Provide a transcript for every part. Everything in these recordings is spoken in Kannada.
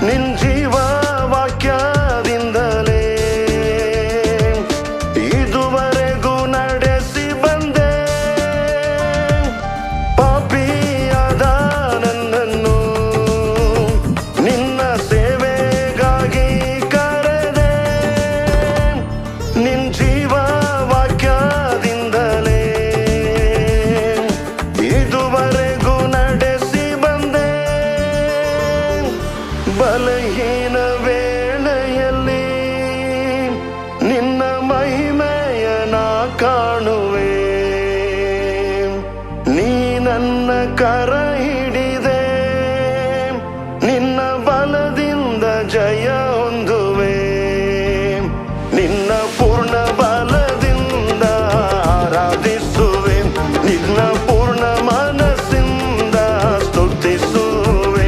ನಿನ್ ಜೀವ ವಾಕ್ಯದಿಂದಲೇ ಇದುವರೆಗೂ ನಡೆಸಿ ಬಂದೆ. ಪಾಪಿಯಾದ ನನ್ನನ್ನು ನಿನ್ನ ಸೇವೆಗಾಗಿ ಕರೆದೆ. ನಿನ್ ಜೀವ ವಾಕ್ಯದಿಂದಲೇ ಇದುವರೆಗೂ ನಡೆಸಿ ಬಂದೆ. ಬಲಹೀನ ವೇಳೆಯಲ್ಲಿ ನಿನ್ನ ಮಹಿಮೆಯನ ಕಾಣುವೆ. ನೀ ನನ್ನ ಕರ ಹಿಡಿದೆ, ನಿನ್ನ ಬಲದಿಂದ ಜಯ ಹೊಂದುವೆ. ನಿನ್ನ ಪೂರ್ಣ ಬಲದಿಂದ ಆರಾಧಿಸುವೆ, ನಿನ್ನ ಪೂರ್ಣ ಮನಸ್ಸಿಂದ ಸ್ತುತಿಸುವೆ.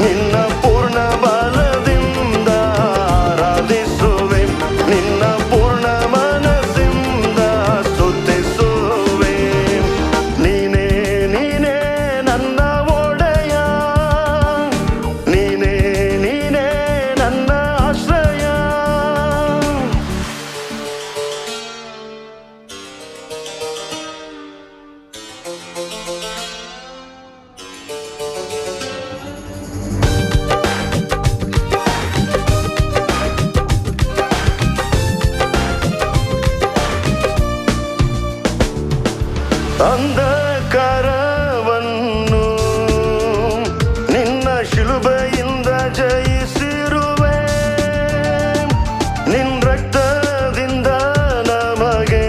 ನಿನ್ನ ಪೂರ್ಣ ಬಲದಿಂದ ಆರಾಧಿಸುವೆ, ನಿನ್ನ ಪೂರ್ಣ ಮನಸ್ಸಿಂದ ಸ್ತುತಿಸುವೆ. ನೀನೇ ನೀನೇ ನನ್ನ ಒಡೆಯ, ನೀನೇ ನೀನೇ ನನ್ನ ಆಶ್ರಯ. ಅಂಧಕಾರವನ್ನು ನಿನ್ನ ಶಿಲುಬೆಯಿಂದ ಜಯಿಸಿರುವೆ. ನಿನ್ನ ರಕ್ತದಿಂದ ನಮಗೆ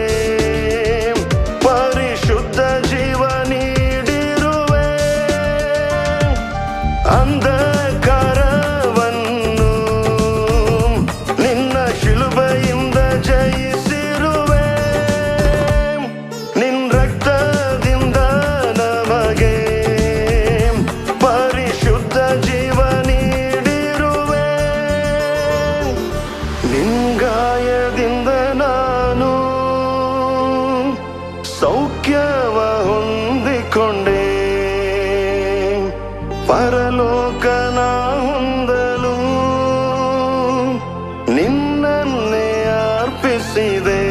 ಪರಿಶುದ್ಧ ಜೀವ ನೀಡಿರುವೆ. ಅಂಧಕಾರವನ್ನು ನಿನ್ನ ಶಿಲುಬೆಯಿಂದ ಜಯಿಸಿರುವೆ. ನಿನ್ನ ರಕ್ತದಿಂದ ನಮಗೆ ಪರಿಶುದ್ಧ ಜೀವ ನೀಡಿರುವೆ. ನಿನ್ ಗಾಯದಿಂದ ನಾನು ಸೌಖ್ಯವ ಹೊಂದಿಕೊಂಡೆ. ಪರಲೋಕನ ಹೊಂದಲು ನಿನ್ನನ್ನೇ ಅರ್ಪಿಸಿದೆ.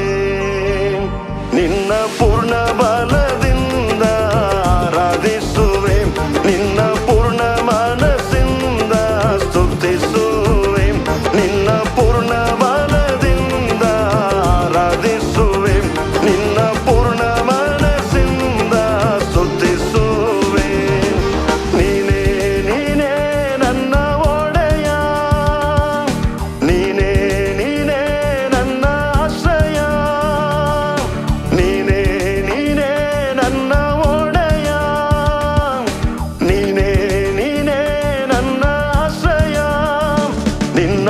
ನಿನ್ನ ಪೂರ್ಣ ಬಲದಿಂದ ಆರಾಧಿಸುವೆ, ನಿನ್ನ ಪೂರ್ಣ ಮನಸ್ಸಿಂದ ಸ್ತುತಿಸುವೆ. ನಿನ್ನ ಪೂರ್ಣ ಬಲದಿಂದ ಆರಾಧಿಸುವೆ, ನಿನ್ನ ಪೂರ್ಣ ಮನಸ್ಸಿಂದ ಸ್ತುತಿಸುವೆ. ನೀನೇ ನೀನೇ ನನ್ನ ಒಡೆಯ, ನೀನೇ ನೀನೇ ನನ್ನ ಆಶ್ರಯ. ನೀನೇ ನೀನೇ ನನ್ನ ಒಡೆಯ, ನೀನೇ ನೀನೇ ನನ್ನ ಆಶ್ರಯ. ನಿನ್ನ